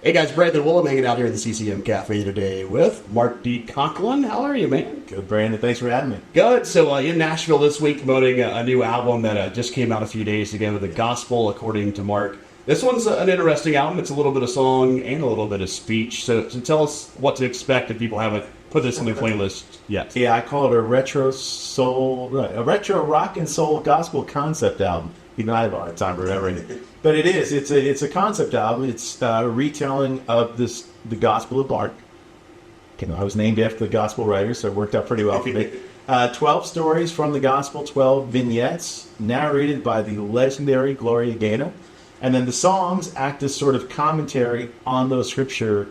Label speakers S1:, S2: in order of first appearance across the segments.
S1: Hey guys, Brandon Willem hanging out here at the CCM Cafe today with Mark D. Conklin. How are you, man?
S2: Good, Brandon. Thanks for having me.
S1: Good. So in Nashville this week, promoting a new album that just came out a few days ago, The Gospel According to Mark. This one's an interesting album. It's a little bit of song and a little bit of speech. So tell us what to expect if people haven't put this in the playlist yet.
S2: Yeah, I call it a a retro rock and soul gospel concept album. You know, I have a hard time remembering it, but it is. It's a concept album. It's a retelling of the Gospel of Mark. You know, I was named after the gospel writer, so it worked out pretty well for me. 12 stories from the gospel, 12 vignettes, narrated by the legendary Gloria Gaynor. And then the songs act as sort of commentary on those scripture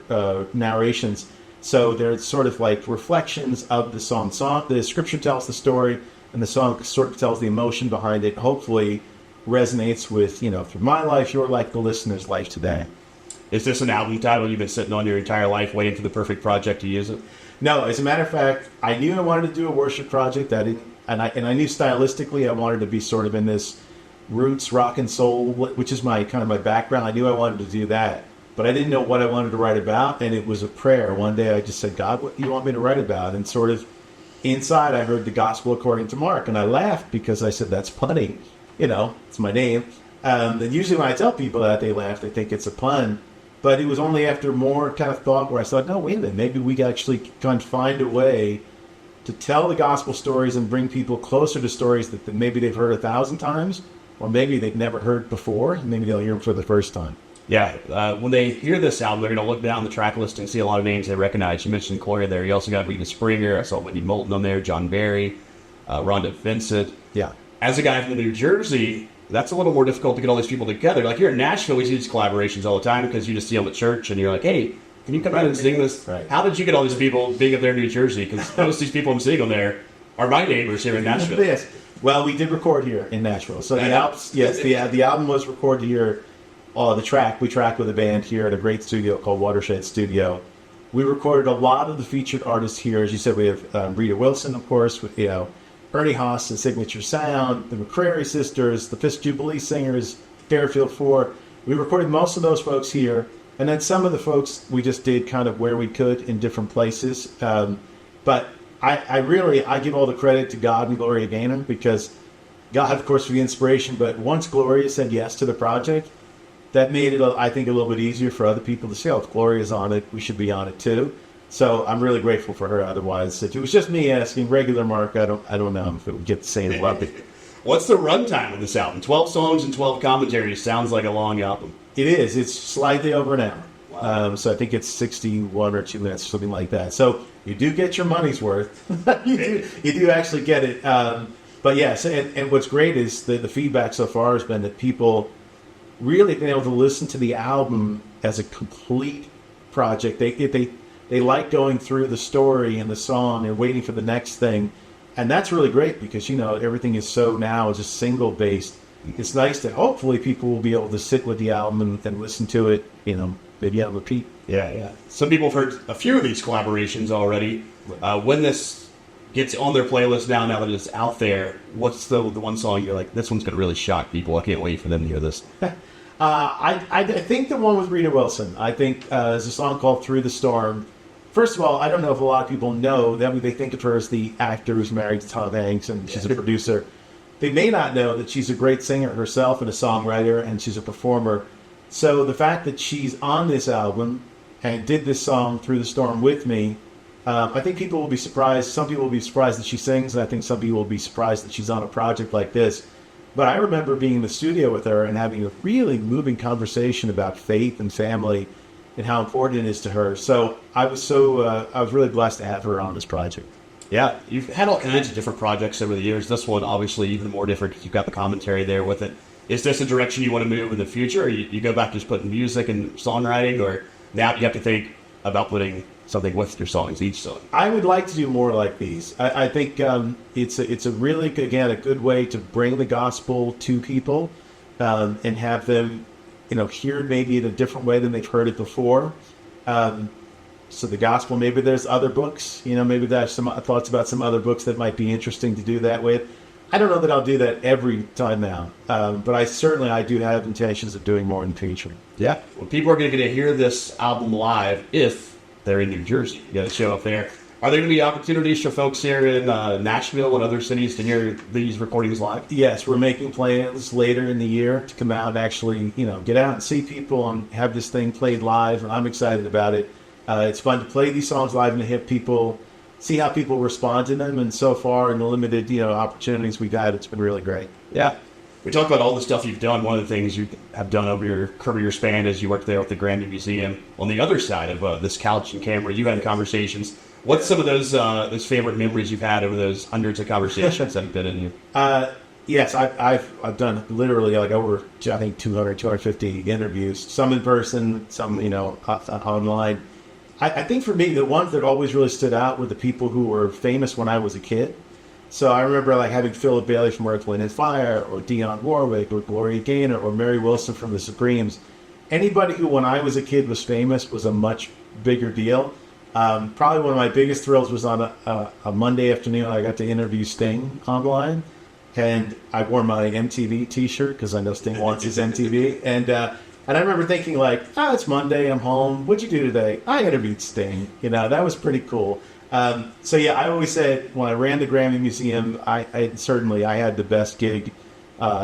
S2: narrations. So they're sort of like reflections of the song. The scripture tells the story, and the song sort of tells the emotion behind it. Hopefully resonates with, you know, through my life, your life, the listener's life today.
S1: Is this an album title you've been sitting on your entire life waiting for the perfect project to use it?
S2: No, as a matter of fact, I knew I wanted to do a worship project. I knew stylistically I wanted to be sort of in this roots rock and soul, which is my background. I knew I wanted to do that, but I didn't know what I wanted to write about. And it was a prayer. One day I just said, God, what do you want me to write about? And sort of inside I heard the Gospel According to Mark, and I laughed because I said, that's funny. You know, it's my name. And usually when I tell people that, they laugh. They think it's a pun. But it was only after more kind of thought where I thought, no, wait a minute. Maybe we can actually kind of find a way to tell the gospel stories and bring people closer to stories that maybe they've heard 1,000 times, or maybe they've never heard before. Maybe they'll hear them for the first time.
S1: Yeah, when they hear this album, they're going to look down the track list and see a lot of names they recognize. You mentioned Gloria there. You also got Rita Springer. I saw Whitney Moulton on there, John Barry, Rhonda Vincent.
S2: Yeah.
S1: As a guy from New Jersey, that's a little more difficult to get all these people together. Like here in Nashville, we see these collaborations all the time because you just see them at church and you're like, hey, can you come out and sing this?
S2: Right.
S1: How did you get all these people being up there in New Jersey? Because most of these people I'm seeing on there are my neighbors here in Nashville.
S2: Yes. Well, we did record here in Nashville. So the album was recorded here. We tracked with a band here at a great studio called Watershed Studio. We recorded a lot of the featured artists here. As you said, we have Rita Wilson, of course, with, Ernie Haas and Signature Sound, the McCrary Sisters, the Fisk Jubilee Singers, Fairfield 4. We recorded most of those folks here, and then some of the folks we just did kind of where we could in different places. But I give all the credit to God and Gloria Gaynor, because God, of course, for the inspiration, but once Gloria said yes to the project, that made it, I think, a little bit easier for other people to say, oh, if Gloria's on it, we should be on it too. So I'm really grateful for her. Otherwise, if it was just me asking regular Mark, I don't know if it would get the same love.
S1: What's the runtime of this album? 12 songs and 12 commentaries sounds like a long album.
S2: It is. It's slightly over an hour.
S1: Wow.
S2: So I think it's 61 or 2 minutes, something like that. So you do get your money's worth. you do actually get it. But yes, and what's great is the feedback so far has been that people really been able to listen to the album as a complete project. They like going through the story and the song and waiting for the next thing. And that's really great because, everything is so now just single based. It's nice that hopefully people will be able to sit with the album and listen to it, maybe on repeat.
S1: Yeah. Some people have heard a few of these collaborations already. When this gets on their playlist now that it's out there, what's the one song you're like, this one's going to really shock people? I can't wait for them to hear this.
S2: I think the one with Rita Wilson, I think is a song called Through the Storm. First of all, I don't know if a lot of people know that they think of her as the actor who's married to Tom Hanks and she's a producer. They may not know that she's a great singer herself and a songwriter, and she's a performer. So the fact that she's on this album and did this song Through the Storm with me, I think people will be surprised. Some people will be surprised that she sings, and I think some people will be surprised that she's on a project like this. But I remember being in the studio with her and having a really moving conversation about faith and family and how important it is to her. So I was really blessed to have her on this project.
S1: Yeah, you've had all kinds of different projects over the years. This one, obviously, even more different because you've got the commentary there with it. Is this a direction you want to move in the future, or you go back to just putting music and songwriting, or now you have to think about putting something with your songs, each song?
S2: I would like to do more like these. I think it's a really, again, a good way to bring the gospel to people and have them hear it maybe in a different way than they've heard it before. So the gospel, maybe there's other books, maybe there's some thoughts about some other books that might be interesting to do that with. I don't know that I'll do that every time now, but I do have intentions of doing more in the future.
S1: Yeah. Well, people are going to get to hear this album live if they're in New Jersey. You got to show up there. Are there going to be opportunities for folks here in Nashville and other cities to hear these recordings live?
S2: Yes, we're making plans later in the year to come out and actually, get out and see people and have this thing played live. And I'm excited about it. It's fun to play these songs live and to hit people, see how people respond to them. And so far, in the limited, opportunities we've had, it's been really great.
S1: Yeah. We talked about all the stuff you've done. One of the things you have done over your career span is you worked there with the Grammy Museum. On the other side of this couch and camera, you had conversations. What's some of those favorite memories you've had over those hundreds of conversations that have been in you?
S2: Yes, I've done literally like over, I think, 250 interviews, some in person, some, online. I think for me, the ones that always really stood out were the people who were famous when I was a kid. So I remember like having Philip Bailey from Earth, Wind & Fire, or Dionne Warwick, or Gloria Gaynor, or Mary Wilson from the Supremes. Anybody who, when I was a kid, was famous was a much bigger deal. Probably one of my biggest thrills was on a Monday afternoon. I got to interview Sting online, and I wore my MTV T-shirt because I know Sting wants his MTV. And I remember thinking like, it's Monday, I'm home. What'd you do today? I interviewed Sting. That was pretty cool. So yeah, I always said when I ran the Grammy Museum, I had the best gig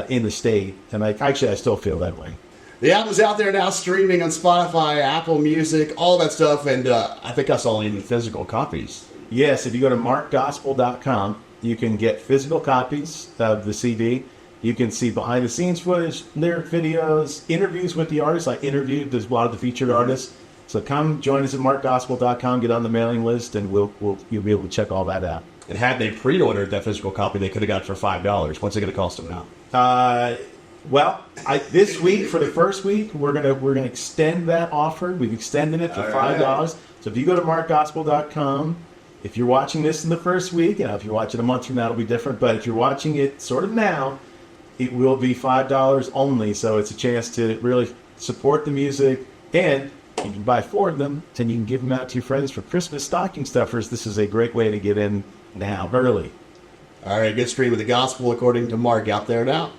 S2: in the state, and I still feel that way.
S1: The album's out there now, streaming on Spotify, Apple Music, all that stuff, and I think that's all in physical copies.
S2: Yes, if you go to markgospel.com, you can get physical copies of the CD. You can see behind-the-scenes footage, lyric videos, interviews with the artists. I interviewed a lot of the featured artists. So come join us at markgospel.com, get on the mailing list, and you'll be able to check all that out.
S1: And had they pre-ordered that physical copy, they could have got it for $5. What's it going to cost them now?
S2: This week, for the first week, we're gonna extend that offer. We've extended it to $5. Right. So if you go to markgospel.com, if you're watching this in the first week, if you're watching a month from now, it'll be different. But if you're watching it sort of now, it will be $5 only. So it's a chance to really support the music, and you can buy 4 of them, and you can give them out to your friends for Christmas stocking stuffers. This is a great way to get in now, early.
S1: All right, good stream of the gospel according to Mark out there now.